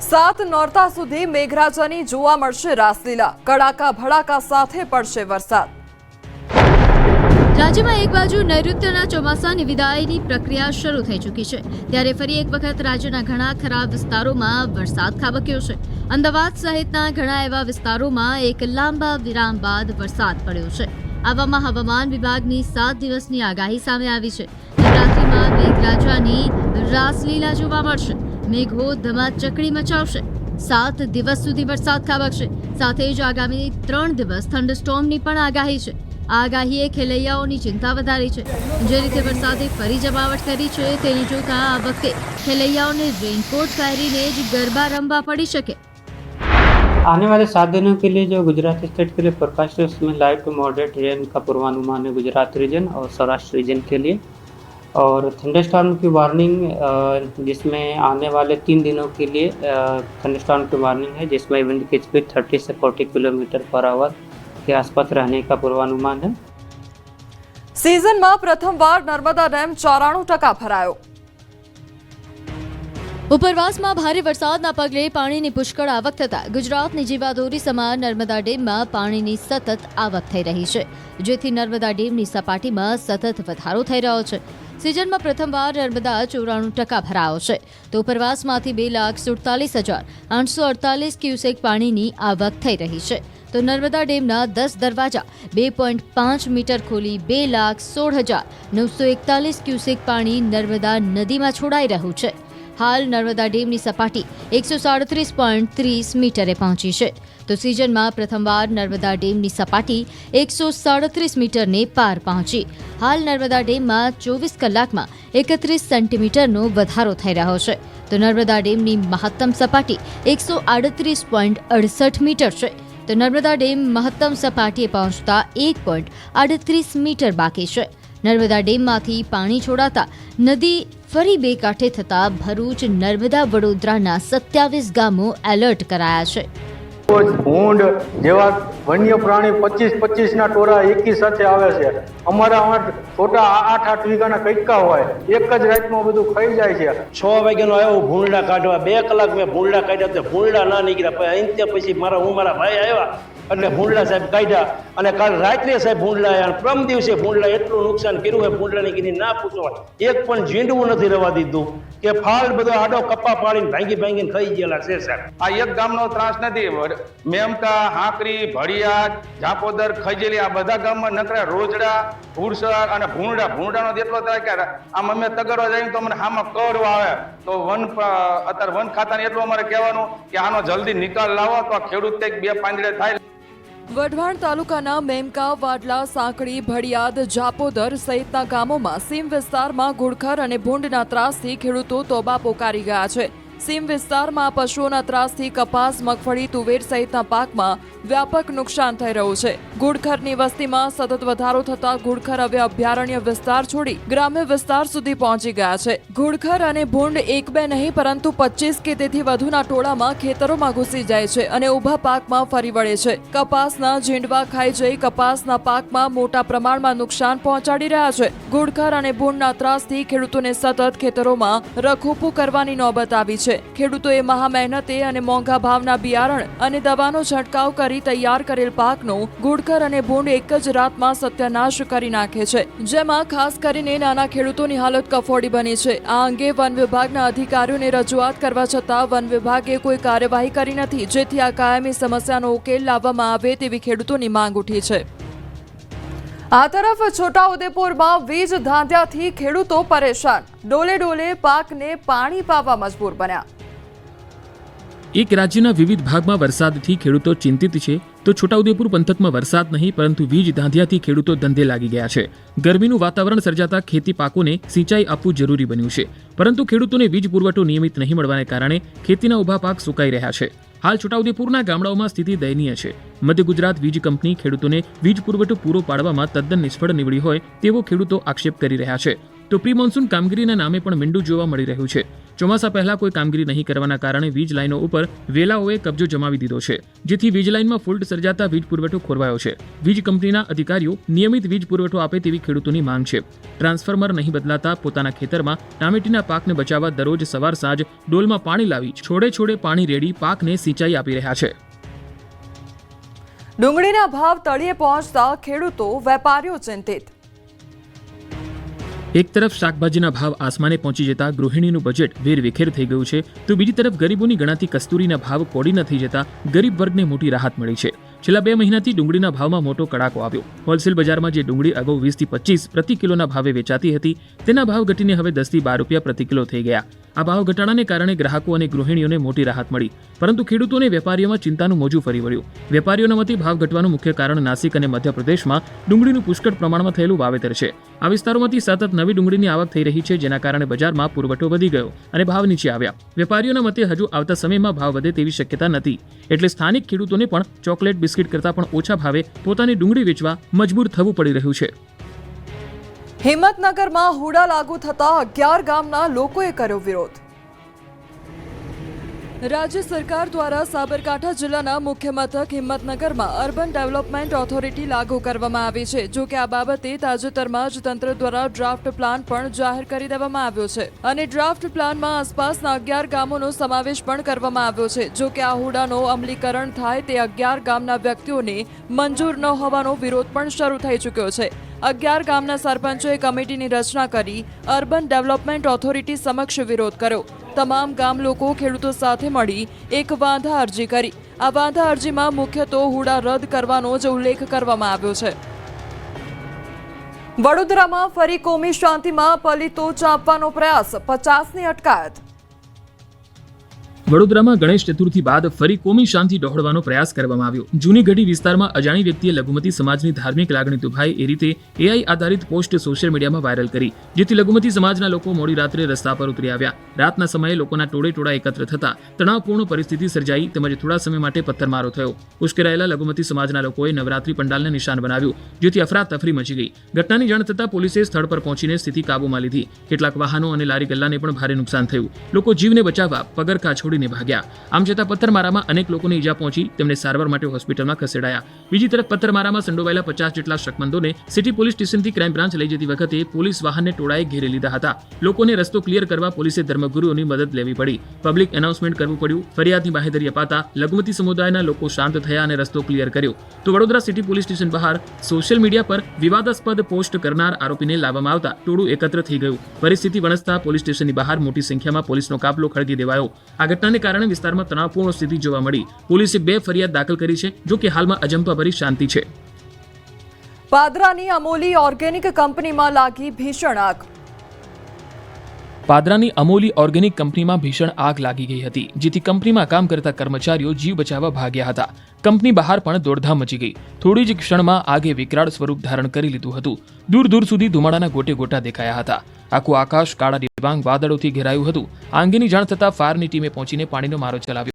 7 નોરતા સુધી મેઘરાજાની જોવા મળશે રાસલીલા। કડાકા ભડાકા સાથે પડશે વરસાદ। રાજ્યમાં એક બાજુ નૈઋત્યના ચોમાસાની વિદાયની પ્રક્રિયા શરૂ થઈ ચૂકી છે, ત્યારે ફરી એક વખત રાજ્યના ઘણા ખરાબ વિસ્તારોમાં વરસાદ ખાબક્યો છે। અમદાવાદ સહિતના ઘણા એવા વિસ્તારોમાં એક લાંબા વિરામ બાદ વરસાદ પડ્યો છે। આવામાં હવામાન વિભાગની 7 દિવસની આગાહી સામે આવી છે। નવરાત્રિમાં મેઘરાજાની રાસલીલા જોવા મળશે। મેઘો ધમાચકડી મચાવશે। 7 દિવસ સુધી વરસાદ ખાબકશે। સાથે જ આગામી 3 દિવસ થંડરસ્ટોર્મની પણ આગાહી છે। આ આગાહીએ ખેલૈયાઓની ચિંતા વધારી છે। જે રીતે વરસાદે ફરી જમાવટ કરી છે તેની જોતા આ વખતે ખેલૈયાઓને રેનકોટ પહેરીને જ ગરબા રમવા પડી શકે। आने वाले 7 दिनों के लिए जो गुजरात स्टेट के लिए फोरकास्ट है उसमें लाइट टू मॉडरेट रेन का पूर्वानुमान है गुजरात रीजन और सौराष्ट्र रीजन के लिए, और थंडरस्टॉर्म की वार्निंग जिसमें आने वाले 3 दिनों के लिए थंडरस्टॉर्म की वार्निंग है, जिसमें विंड की स्पीड 30 से 40 किलोमीटर पर आवर के आसपास रहने का पूर्वानुमान है। सीजનમાં પ્રથમવાર નર્મદા ડેમ 94% ભરાયો। ઉપરવાસમાં ભારે વરસાદના પગલે પાણીની પુષ્કળ આવક થતા ગુજરાતની જીવાદોરી સમાન નર્મદા ડેમમાં પાણીની સતત આવક થઈ રહી છે, જેથી નર્મદા ડેમની સપાટીમાં સતત વધારો થઈ રહ્યો છે। સિઝનમાં પ્રથમવાર નર્મદા 94% ભરાયો છે, તો ઉપરવાસમાંથી 2,47,848 ક્યુસેક પાણીની આવક થઈ રહી છે। તો નર્મદા ડેમના 10 દરવાજા 2.5 મીટર ખોલી 2,16,941 ક્યુસેક પાણી નર્મદા નદીમાં છોડાઈ રહ્યું છે। હાલ નર્મદા ડેમની સપાટી 137.30 મીટરે પહોંચી છે, તો સિઝનમાં પ્રથમવાર નર્મદા ડેમની સપાટી 137 મીટરને પાર પહોંચી। હાલ નર્મદા ડેમમાં 24 કલાકમાં 31 સેન્ટીમીટરનો વધારો થઈ રહ્યો છે, તો નર્મદા ડેમની મહત્તમ સપાટી 138.68 મીટર છે, તો નર્મદા ડેમ મહત્તમ સપાટીએ પહોંચતા 1.38 મીટર બાકી છે। નર્મદા ડેમમાંથી પાણી છોડાતા નદી ફરી બે કાંઠે થતા ભરૂચ, નર્મદા, વડોદરાના 27 ગામો એલર્ટ કરાયા છે। ભૂંડ જેવા વન્ય પ્રાણી 25-25ના ટોળા એકી સાથે આવે છે। અમારા છોટા 8-8 વીઘાના કૈકા હોય, એક જ રાતમાં બધું ખાઈ જાય છે। 6 વાગ્યાનો આવ્યો ભૂંડા કાઢવા, 2 કલાક મેં ભૂંડા કાઢ્યા તો ભૂંડા ના નીકળ્યા। અંતે પછી મારા ભાઈ આવ્યા એટલે ભૂંડલા સાહેબ કાઢ્યા, અને કાલ રાત્રે સાહેબ ભૂંડલા આવ્યા, પ્રમ દિવસે ભૂંડલા એટલું નુકસાન કર્યું હોય ભૂંડલાની કીધી ના પૂછવા। એક પણ ઝીંડવું નથી રહેવા દીધું, કે ફાળ બધો આડો કપ્પા પાડીને ભાંગીને ખાઈ ગયેલા છે સાહેબ। આ એક ગામનો ત્રાસ નથી, મેમકા, હાંકરી, ભડિયાદ, ઝાપોદર, ખજેલી આ બધા ગામમાં નકરા રોજડા, ભૂરસર અને ભૂંડાનો જેટલો થાય કે આમ અમે તગરવા જઈએ તો અમને આમાં કડવા આવે, તો અત્યારે વન ખાતાને એટલું અમારે કહેવાનું કે આનો જલ્દી નિકાલ લાવો તો આ ખેડૂત કંઈક 2 પાંદડે થાય। વઢવાણ તાલુકાના મેમકા, વાડલા, સાંકડી, ભડિયાદ, ઝાપોદર સહિતના ગામોમાં સીમ વિસ્તારમાં ઘુડખર અને ભૂંડના ત્રાસથી ખેડૂતો તોબા પોકારી ગયા છે। સીમ વિસ્તારમાં પશુઓના ત્રાસથી કપાસ, મગફળી, તુવેર સહિતના પાકમાં વ્યાપક નુકસાન થઈ રહ્યું છે। ઘુડખરની વસ્તીમાં સતત વધારો થતા ઘુડખર હવે અભયારણ્ય વિસ્તાર છોડી ગ્રામ્ય વિસ્તાર સુધી પહોંચી ગયા છે। ઘુડખર અને ભૂંડ 1-2 નહીં પરંતુ 25 કે તેથી વધુના ટોળામાં ખેતરોમાં ઘૂસી જાય છે અને ઊભા પાકમાં ફરી વળે છે। કપાસના ઝીંડવા ખાઈ જઈ કપાસના પાકમાં મોટા પ્રમાણમાં નુકસાન પહોંચાડી રહ્યા છે। ઘુડખર અને ભૂંડના ત્રાસથી ખેડૂતોને સતત ખેતરોમાં રખોપું કરવાની નોબત આવી છે। ખેડૂતોએ મહા મહેનતે અને મોંઘા ભાવના બિયારણ અને દવાનો છંટકાવ કરી તૈયાર કરેલ પાકનો ઘુડખર અને ભૂંડ એક જ રાતમાં સત્યાનાશ કરી નાખે છે, જેમાં ખાસ કરીને નાના ખેડૂતોની હાલત કફોડી બની છે। આ અંગે વન વિભાગના અધિકારીઓને રજૂઆત કરવા છતાં વન વિભાગે કોઈ કાર્યવાહી કરી નથી, જેથી આ કાયમી સમસ્યાનો ઉકેલ લાવવામાં આવે તેવી ખેડૂતોની માંગ ઉઠી છે। આ તરફ છોટાઉદેપુરમાં વીજ ધાંધ્યાથી ખેડૂતો પરેશાન, ડોલે ડોલે પાકને પાણી પાવા મજબૂર બન્યા। એક રાજ્યના વિવિધ ભાગમાં વરસાદથી ખેડૂતો ચિંતિત છે, તો છોટાઉદેપુર પંથકમાં વરસાદ નહીં પરંતુ વીજ ધાંધિયાથી ખેડૂતો ધંધે લાગી ગયા છે। ગરમીનું વાતાવરણ સર્જાતા ખેતી પાકોને સિંચાઈ આપવું જરૂરી બન્યું છે, પરંતુ ખેડૂતોને વીજ પુરવઠો નિયમિત નહીં મળવાને કારણે ખેતીના ઊભા પાક સુકાઈ રહ્યા છે। હાલ છોટાઉદેપુરના ગામડાઓમાં સ્થિતિ દયનીય છે। મધ્ય ગુજરાત વીજ કંપની ખેડૂતોને વીજ પુરવઠો પૂરો પાડવામાં તદ્દન નિષ્ફળ નીવડી હોય તેવો ખેડૂતો આક્ષેપ કરી રહ્યા છે। તો પ્રી મોન્સૂન કામગીરીના નામે પણ મીંડું જોવા મળી રહ્યું છે. ચોમાસા પહેલા કોઈ કામગીરી નહીં કરવાના કારણે વીજ લાઈનો ઉપર વેલાઓએ કબજો જમાવી દીધો છે, જેથી વીજ લાઈનમાં ફોલ્ટ સર્જાતા વીજ પુરવઠો ખોરવાયો છે. વીજ કંપનીના અધિકારીઓ નિયમિત વીજ પુરવઠો આપે તેવી ખેડૂતોની માંગ છે. ટ્રાન્સફોર્મર નહીં બદલાતા પોતાના ખેતરમાં ટામેટીના પાકને બચાવવા દરરોજ સવાર સાંજ ડોલમાં પાણી લાવી છોડે છોડે પાણી રેડી પાકને સિંચાઈ આપી રહ્યા છે. ડુંગળીના ભાવ તળિયે પહોંચતા ખેડૂતો વેપારીઓ ચિંતિત. એક તરફ શાકભાજીના ભાવ આસમાને પહોંચી જતા ગૃહિણીનું બજેટ વેરવિખેર થઈ ગયું છે, તો બીજી તરફ ગરીબોની ગણાતી કસ્તુરીના ભાવ કોડી ન થઈ જતા ગરીબ વર્ગને મોટી રાહત મળી છે. છેલ્લા 2 મહિનાથી ડુંગળીના ભાવમાં મોટો કડાકો આવ્યો. હોલસેલ બજારમાં જે ડુંગળી અગાઉ 20 થી 25 પ્રતિ કિલોના ભાવે વેચાતી હતી, તેના ભાવ ઘટીને હવે 10 થી 12 રૂપિયા પ્રતિ કિલો થઈ ગયા. આ ભાવ ઘટાડાને કારણે ગ્રાહકો અને ગૃહિણીઓને મોટી રાહત મળી, પરંતુ ખેડૂતો અને વેપારીઓમાં ચિંતાનું મોજું ફરી વળ્યું. વેપારીઓના મતે ભાવ ઘટવાનું મુખ્ય કારણ નાસિક અને મધ્યપ્રદેશમાં ડુંગળીનું પુષ્કળ પ્રમાણમાં થયેલું વાવેતર છે. આ વિસ્તારોમાંથી સતત નવી ડુંગળીની આવક થઈ રહી છે, જેના કારણે બજારમાં પુરવઠો વધી ગયો અને ભાવ નીચે આવ્યા. વેપારીઓના મતે હજુ આવતા સમયમાં ભાવ વધે તેવી શક્યતા નથી, એટલે સ્થાનિક ખેડૂતોને પણ ચોકલેટ બિસ્કિટ કરતાં પણ ઓછા ભાવે પોતાની ડુંગળી વેચવા મજબૂર થવું પડી રહ્યું છે. હિંમતનગરમાં હુડા લાગુ થતા 11 ગામના લોકોએ કર્યો વિરોધ. રાજ્ય સરકાર દ્વારા સાબરકાંઠા જિલ્લાના મુખ્ય મથક હિંમતનગરમાં અર્બન ડેવલપમેન્ટ ઓથોરિટી લાગુ કરવામાં આવી છે. જો કે આ બાબતે તાજેતરમાં જ તંત્ર દ્વારા ડ્રાફ્ટ પ્લાન પણ જાહેર કરી દેવામાં આવ્યો છે અને ડ્રાફ્ટ પ્લાનમાં આસપાસના 11 ગામોનો સમાવેશ પણ કરવામાં આવ્યો છે. જો કે આ હુડાનો અમલીકરણ થાય તે 11 ગામના વ્યક્તિઓને મંજૂર ન હોવાનો વિરોધ પણ શરૂ થઈ ચૂક્યો છે. 11 ગામના સરપંચોએ કમિટીની રચના કરી અર્બન ડેવલપમેન્ટ ઓથોરિટી સમક્ષ વિરોધ કર્યો. તમામ ગામ લોકો ખેડૂતો સાથે મળી એક વાંધા અરજી કરી. આ વાંધા અરજીમાં મુખ્ય તો હુડા રદ કરવાનો જ ઉલ્લેખ કરવામાં આવ્યો છે. વડોદરામાં ફરી કોમી શાંતિમાં પલિતો ચાંપવાનો પ્રયાસ, 50ની અટકાયત. વડોદરામાં ગણેશ ચતુર્થી બાદ ફરી કોમી શાંતિ ડહોળવાનો પ્રયાસ કરવામાં આવ્યો. જૂની ગઢી વિસ્તારમાં અજાણી વ્યક્તિએ લઘુમતી સમાજની ધાર્મિક લાગણી દુભાય એ રીતે AI આધારિત પોસ્ટ સોશિયલ મીડિયામાં વાયરલ કરી, જેથી લઘુમતી સમાજના લોકો મોડી રાત્રે રસ્તા પર ઉતરી આવ્યા. રાતના સમયે લોકોના ટોળે એકત્ર થતા તણાવપૂર્ણ પરિસ્થિતિ સર્જાઈ, તેમજ થોડા સમય માટે પથ્થરમારો થયો. ઉશ્કેરાયેલા લઘુમતી સમાજના લોકોએ નવરાત્રી પંડાલને નિશાન બનાવ્યું, જેથી અફરાતફરી મચી ગઈ. ઘટનાની જાણ થતાં પોલીસે સ્થળ પર પહોંચીને સ્થિતિ કાબૂમાં લીધી. કેટલાક વાહનો અને લારી ગલ્લાને પણ ભારે નુકસાન થયું. લોકો જીવને બચાવવા પગરખા છોડીને ભાગ્યા. આમ છતાં પથ્થરમારામાં અનેક લોકોને ઈજા પહોંચી, તેમને સારવાર માટે હોસ્પિટલમાં ખસેડાયા. બીજી તરફ પથ્થરમારામાં સંડોવાયેલા 50 જેટલા શકમંદોને સિટી પોલીસ સ્ટેશનથી ક્રાઇમ બ્રાન્ચ લઈ જતી વખતે પોલીસ વાહનને ટોળાએ ઘેરી લીધા હતા. લોકોને રસ્તો ક્લિયર કરવા પોલીસે ધર્મગુરુઓની મદદ લેવી પડી. પબ્લિક એનાઉન્સમેન્ટ કરવું પડ્યું. ફરિયાદની બાહેધરી અપાતા લઘુમતી સમુદાયના લોકો શાંત થયા અને રસ્તો ક્લિયર કર્યો. તો વડોદરા સિટી પોલીસ સ્ટેશન બહાર સોશિયલ મીડિયા પર વિવાદાસ્પદ પોસ્ટ કરનાર આરોપીને લાવવામાં આવતા ટોળું એકત્ર થઈ ગયું. પરિસ્થિતિ વણસતા પોલીસ સ્ટેશનની બહાર મોટી સંખ્યામાં પોલીસનો કાફલો ખડકી દેવાયો. આ ઘટનાને કારણે વિસ્તારમાં તણાવપૂર્ણ સ્થિતિ જોવા મળી. પોલીસે 2 ફરિયાદ દાખલ કરી છે, જો કે હાલમાં અજંપાભરી શાંતિ છે. પાદરાની અમોલી ઓર્ગેનિક કંપનીમાં લાગી ભીષણ આગ. પાદરાની અમોલી ઓર્ગેનિક કંપનીમાં ભીષણ આગ લાગી ગઈ હતી, જેથી કંપનીમાં કામ કરતા કર્મચારીઓ જીવ બચાવવા ભાગ્યા હતા. કંપની બહાર પણ દોડધામ મચી ગઈ. થોડી જ ક્ષણમાં આગે વિકરાળ સ્વરૂપ ધારણ કરી લીધું હતું. દૂર દૂર સુધી ધુમાડાના ગોટે ગોટા દેખાયા હતા. આખું આકાશ કાળા ડિબાંગ વાદળોથી ઘેરાયું હતું. આ અંગેની જાણ થતાં ફાયરની ટીમે પહોંચીને પાણીનો મારો ચલાવ્યો.